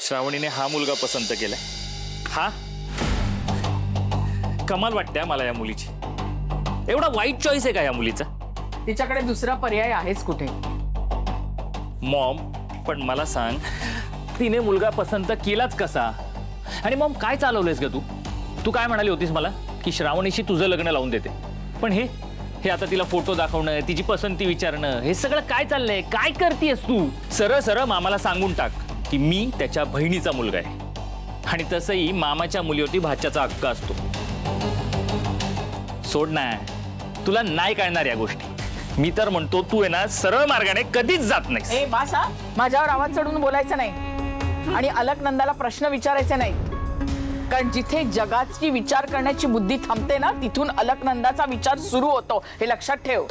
श्रावणीने हा मुलगा पसंत केलाय। हा कमाल वाटते मला या मुलीची। एवढा वाईट चॉईस आहे का या मुलीचा? तिच्याकडे दुसरा पर्याय आहेच कुठे? मॉम पण मला सांग, तिने मुलगा पसंत केलाच कसा? आणि मॉम काय चालवलंयस ग तू? तू काय म्हणाली होतीस मला की श्रावणीशी तुझं लग्न लावून देते, पण हे आता तिला फोटो दाखवणं, तिची पसंती विचारणं, हे सगळं काय चाललंय? काय करतेस तू? सरळ सरळ मामाला सांगून टाक की मी त्याच्या बहिणीचा मुलगा आहे, आणि तसंही मामाच्या मुलीवरती भाच्याचा हक्क असतो। सोड ना, तुला नाही कळणार या गोष्टी। मी तर म्हणतो तू आहे ना सरळ मार्गाने कधीच जात नाहीस। ए बासा, माझ्यावर आवाज चढवून बोलायचं नाही आणि अलकनंदाला प्रश्न विचारायचे नाही, कारण जिथे जगाची विचार करण्याची बुद्धी थांबते ना, तिथून अलकनंदाचा विचार सुरू होतो, हे लक्षात ठेव।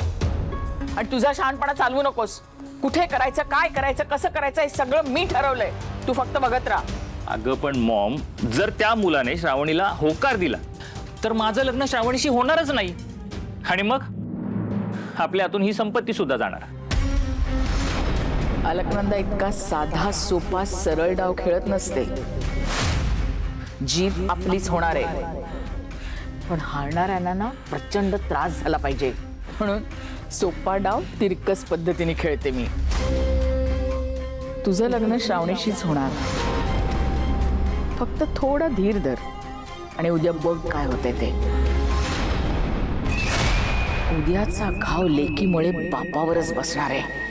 आणि तुझा शहाणपणा चालवू नकोस। कुठे करायचं, काय करायचं, कसं करायचं हे सगळं मी ठरवलंय, तू फक्त बघत राहा। अगं पण मॉम, जर त्या मुलाने श्रावणीला होकार दिला तर माझं लग्न श्रावणीशी होणारच नाही, आणि मग आपल्या हातून ही संपत्ती सुद्धा जाणार। अलकनंदा इतका साधा सोपा सरळ डाव खेळत नसते। जीत आपलीच होणार आहे, पण हारणाऱ्यांना ना प्रचंड त्रास झाला पाहिजे, म्हणून सोपा डाव तिरकस पद्धतीने खेळते मी। तुझं लग्न श्रावणीशीच होणार, फक्त थोडा धीर धर आणि उद्या बघ काय होते ते। उद्याचा घाव लेकीमुळे बापावरच बसणार आहे,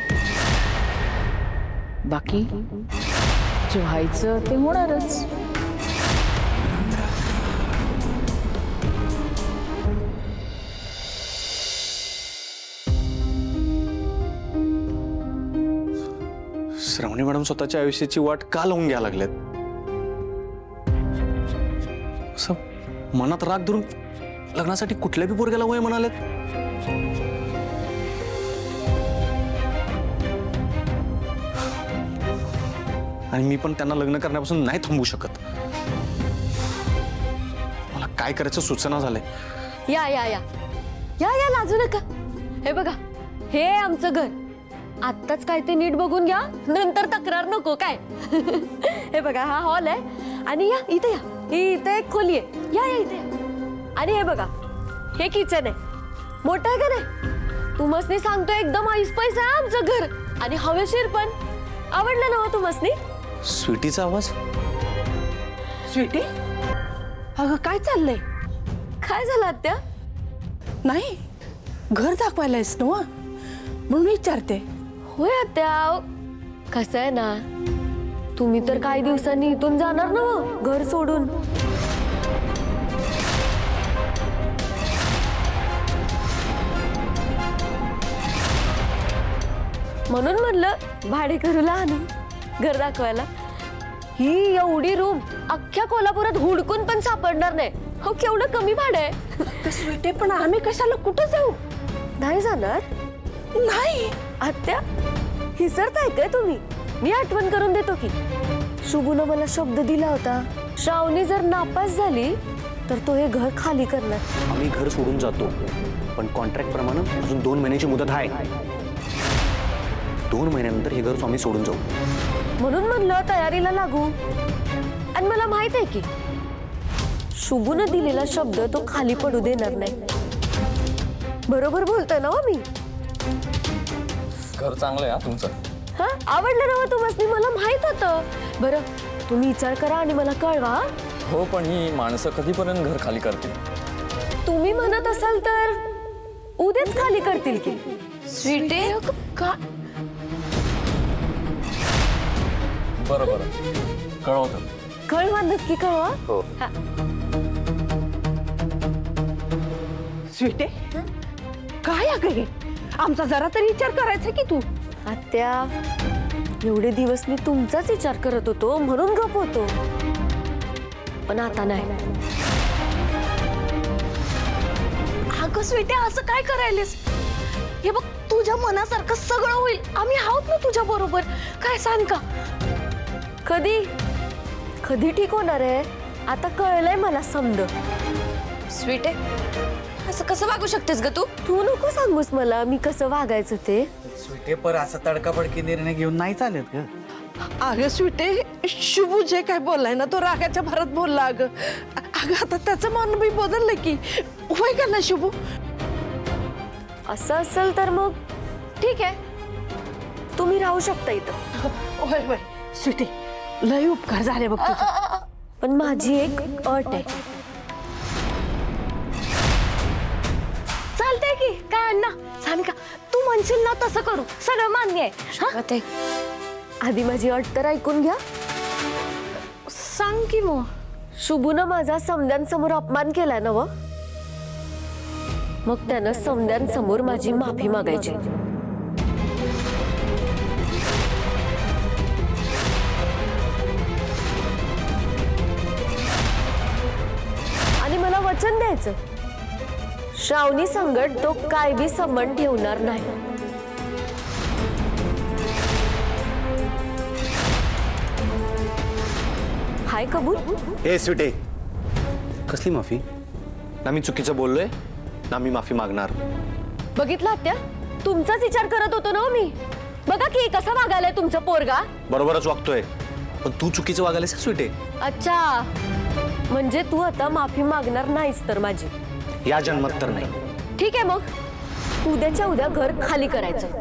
बाकी जे व्हायचं ते होणारच। श्रावणी मॅडम स्वतःच्या आयुष्याची वाट का लावून घ्यायला लागल्यात? असं मनात राग धरून लग्नासाठी कुठल्या बी पोरग्याला वय म्हणालेत? आणि मी पण त्यांना लग्न करण्यापासून नाही थांबवू शकत। मला काय करायचं सुचना झालंय। या या या या या लाजू नका। हे बघा, हे आमचं घर। आत्ताच काय ते नीट बघून घ्या, नंतर तक्रार नको काय। हे बघा, हा हॉल आहे, आणि या इथे या, इथे एक खोली आहे, या या इथे या। आणि हे बघा, हे किचन आहे, मोठं आहे का नाही? तुमसनी सांगतो एकदम ऐस पैस आहे आमचं घर, आणि हवेशीर पण। आवडलं ना हो तुमसनी? स्वीटीचा आवाज? स्वीटी, अगं काय चाललंय? काय झालं आत्या? नाही, घर दाखवायलायस ना म्हणून विचारते। होय आत्या, कसं आहे ना, तुम्ही तर काही दिवसांनी इथून जाणार ना घर सोडून। म्हणून म्हणलं भाडेकरूला आणू घर दाखवायला। ही एवढी रूम अख्ख्या कोल्हापुरात हुडकून पण सापडणार नाही हो, केवढं कमी भाडं आहे। स्वीटी, पण आम्ही कशाला कुठं जाऊ? नाही जाणार? नाही आत्या, विसरताय काय तुम्ही? मी आठवण करून देतो की, शुभूनं मला शब्द दिला होता, श्रावणी जर नापास झाली तर तो हे घर खाली करणार। आम्ही घर सोडून जातो, पण कॉन्ट्रॅक्ट प्रमाणे अजून 2 महिन्याची मुदत आहे। 2 महिन्यानंतर हे घर आम्ही सोडून जाऊ। म्हणून म्हणलं तयारीला लागू। आणि मला माहित आहे की शुभूनं दिलेला शब्द तो खाली पडू देणार नाही। बरोबर बोलतोय ना हो मी? घर चांगलं आहे तुमचं। हा, आवडलं ना हो तुम्हाला? मला माहित होतं। बरं, तुम्ही विचार करा आणि मला कळवा। हो, पण ही माणसं कधीपर्यंत घर खाली करतील? तुम्ही म्हणत असाल तर उद्याच खाली करतील की। स्वीटी, का? बरं बरं, कळवतो। कळवा, नक्की कळवा। हो। हा। स्वीटी, काय अगं हे? आमचा जरा तरी विचार करायचा की तू। आत्या, एवढे दिवस मी तुमचाच विचार करत होतो म्हणून गप होतो, पण आता नाही। अगं स्वीटी, असं काय करायलेस? हे बघ, तुझ्या मनासारखं सगळं होईल, आम्ही आहोत ना तुझ्या बरोबर। काय सांग का? कधी कधी ठीक होणार आहे? आता कळलंय मला समज। स्वीटी, असं कसं वागू शकतेस ग तू? तू नको सांगूस मला मी कसं वागायचं ते। स्वीटे, पर असा तडकाफडकी निर्णय घेऊन नाही चालत ग। अगं स्वीटे, शुभू जे काय बोललाय ना तो रागाच्या भरात बोलला. अगं अगं आता त्याचं मन बी बदललंय की, होय का ना शुभू? असं असेल तर मग ठीक आहे, तुम्ही राहू शकता इथं. होय होय स्वीटे, लय उपकार झाले बघ तुझे. पण माझी एक अट आहे. चालतंय की, काय अण्णा सानिका, तू म्हणशील ना तसं करू, सगळं मान्य आहे. हा? ते आधी माझी अट तर ऐकून घ्या. सांग की मग. शुभूनं माझा समद्यांसमोर अपमान केलाय ना व, मग त्यानं समद्यांसमोर माझी माफी मागायची. आणि मला वचन द्यायचं, श्रावणी संगट तो काय बी संबंध ठेवणार नाही. हाय कबूल? ए स्वीटे, कसली माफी? ना मी चुकीचं बोललोय ना मी माफी मागणार. बघितलं आत्या, तुमचाच विचार करत होतो ना हो मी. बघा की कसा वागायलाय तुमचा पोरगा. बरोबरच वागतोय, पण तू चुकीचं वागायलास स्वीटे. अच्छा, म्हणजे तू आता माफी मागणार नाहीस तर माझी. या जन्मात तर नाही. ठीक आहे, मग उद्याच्या उद्या घर खाली करायचं.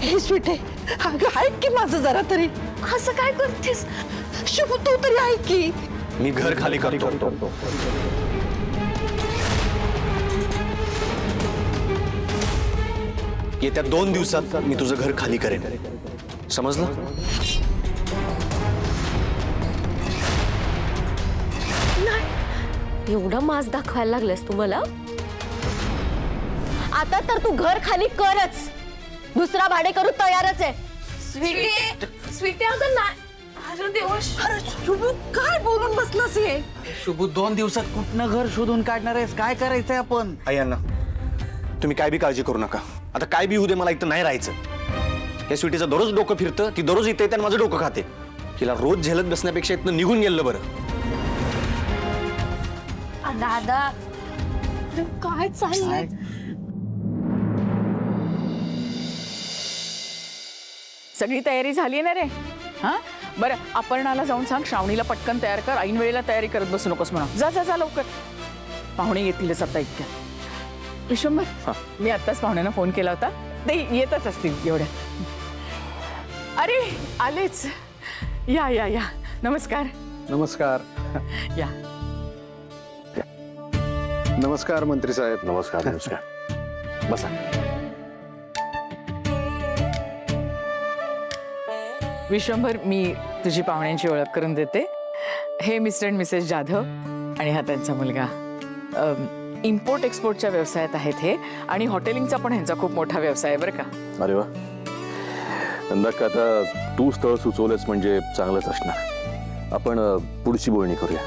हे स्वीटे, अगं ऐक की माझं जरा तरी. असं काय करतेस? शुभू तू तरी ऐक की. मी घर खाली करतो. येत्या 2 दिवसात मी तुझं घर खाली करेन, समजलं? एवढा मास दाखवायला लागलास तुम्हाला. आता तर तू घर खाली करच. दुसरा भाडे करू तयारच आहे. स्वीटी अगं नाही. अरे देवा, अरे शुभू काय बोलून बसलास हे? शुभू 2 दिवसात कुठनं घर शोधून काढणार आहेस? काय करायचंय आपण? आई अण्णा, तुम्ही काय बी काळजी करू नका. आता काय बी होऊ दे, मला इथं नाही राहायचं. या स्वीटीचं दररोज डोकं फिरतं, ती दररोज इथे येते आणि माझं डोकं खाते. तिला रोज झेलत बसण्यापेक्षा इथनं निघून गेलं बरं. दादा काय चाललंय? सगळी तयारी झाली ना रे? हा बरं, अपर्णाला जाऊन सांग श्रावणीला पटकन तयार कर. ऐन वेळेला तयारी करत बसू नकोस म्हणा. जा जा जा लवकर, पाहुणे येतीलच आता इतक्या. विश्वंभर, मी आत्ताच पाहुण्यांना फोन केला होता, ते येतच असतील एवढ्या. अरे आलेच, या या या. नमस्कार. नमस्कार. या. नमस्कार मंत्री साहेब. नमस्कार. नमस्कार. बसा. विश्वंभर, मी तुझी पाहुण्यांची ओळख करून देते. हे मिस्टर अँड मिसेस जाधव आणि हा त्यांचा मुलगा. इम्पोर्ट एक्सपोर्टच्या व्यवसायात आहेत हे, आणि हॉटेलिंगचा पण ह्यांचा खूप मोठा व्यवसाय आहे बरं का. अरे वा, नंदा आता तू स्थळ सुचवलंच म्हणजे चांगलंच असणार. आपण पुढची बोलणी करूया.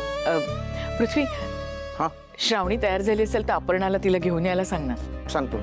पृथ्वी, हा? श्रावणी तयार झाली असेल तर अपर्णाला तिला घेऊन यायला सांग ना. सांगतो.